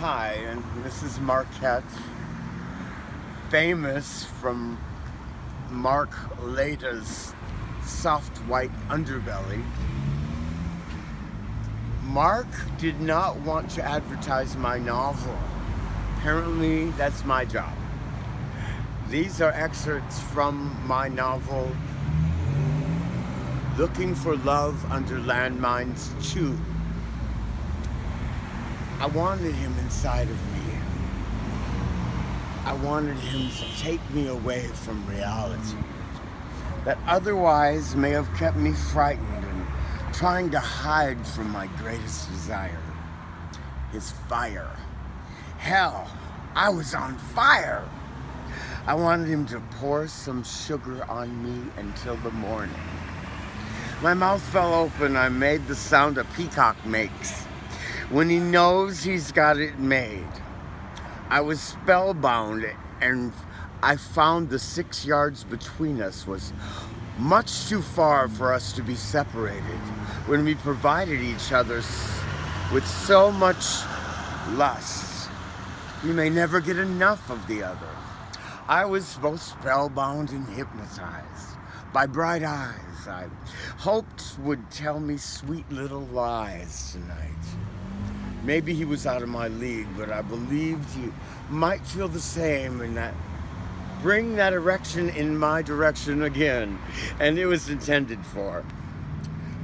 Hi, and this is Marquette, famous from Mark Lada's soft white underbelly. Mark did not want to advertise my novel. Apparently, that's my job. These are excerpts from my novel, Looking for Love Under Landmines 2. I wanted him inside of me. I wanted him to take me away from reality that otherwise may have kept me frightened and trying to hide from my greatest desire, his fire. Hell, I was on fire. I wanted him to pour some sugar on me until the morning. My mouth fell open. I made the sound a peacock makes when he knows he's got it made. I was spellbound, and I found the 6 yards between us was much too far for us to be separated when we provided each other with so much lust. We may never get enough of the other. I was both spellbound and hypnotized by bright eyes I hoped would tell me sweet little lies tonight. Maybe he was out of my league, but I believed he might feel the same and that bring that erection in my direction again, and it was intended for.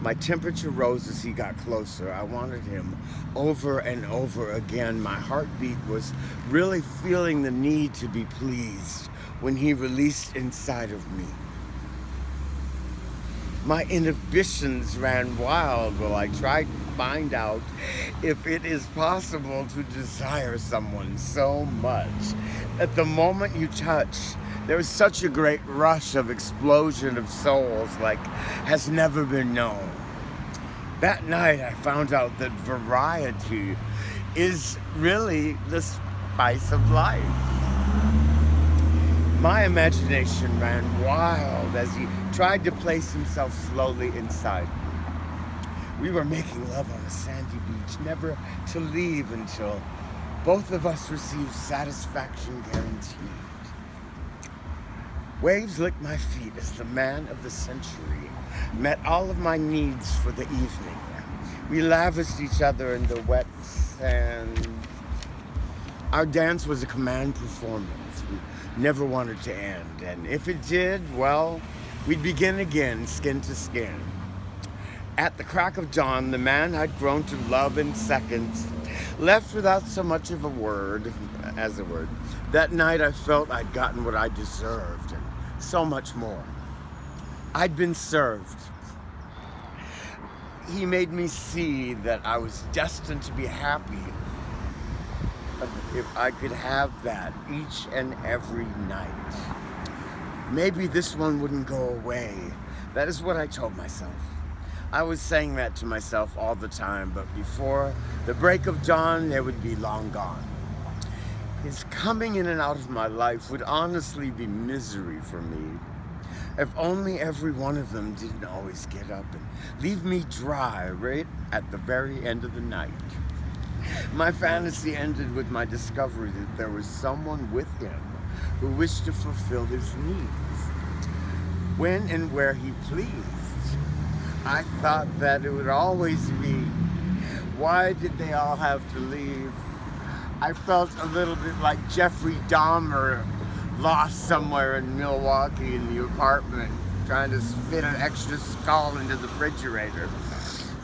My temperature rose as he got closer. I wanted him over and over again. My heartbeat was really feeling the need to be pleased when he released inside of me. My inhibitions ran wild while I tried to find out if it is possible to desire someone so much that the moment you touch, there is such a great rush of explosion of souls like has never been known. That night I found out that variety is really the spice of life. My imagination ran wild as he tried to place himself slowly inside me. We were making love on a sandy beach, never to leave until both of us received satisfaction guaranteed. Waves licked my feet as the man of the century met all of my needs for the evening. We lavished each other in the wet sand. Our dance was a command performance. We never wanted to end, and if it did, well, we'd begin again, skin to skin. At the crack of dawn, the man I'd grown to love in seconds left without so much of a word. That night I felt I'd gotten what I deserved and so much more. I'd been served. He made me see that I was destined to be happy if I could have that each and every night. Maybe this one wouldn't go away. That is what I told myself. I was saying that to myself all the time, but before the break of dawn, they would be long gone. His coming in and out of my life would honestly be misery for me. If only every one of them didn't always get up and leave me dry right at the very end of the night. My fantasy ended with my discovery that there was someone with him who wished to fulfill his needs when and where he pleased. I thought that it would always be, why did they all have to leave? I felt a little bit like Jeffrey Dahmer lost somewhere in Milwaukee in the apartment trying to fit an extra skull into the refrigerator.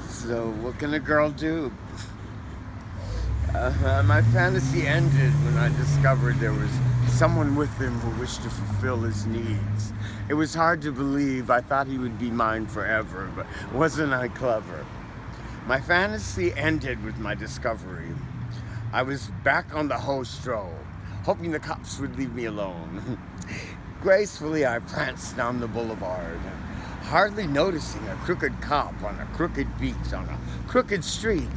So what can a girl do? My fantasy ended when I discovered there was someone with him who wished to fulfill his needs. It was hard to believe. I thought he would be mine forever, but wasn't I clever? My fantasy ended with my discovery. I was back on the hoe stroll, hoping the cops would leave me alone. Gracefully, I pranced down the boulevard, hardly noticing a crooked cop on a crooked beat on a crooked street,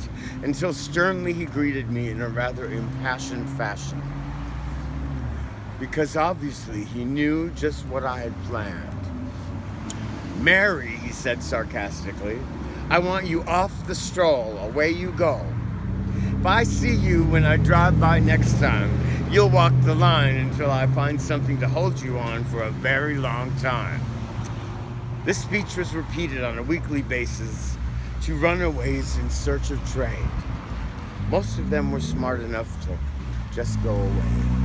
until sternly he greeted me in a rather impassioned fashion. Because obviously he knew just what I had planned. "Mary," he said sarcastically, "I want you off the stroll. Away you go." If I see you when I drive by next time, you'll walk the line until I find something to hold you on for a very long time. This speech was repeated on a weekly basis to runaways in search of trade. Most of them were smart enough to just go away.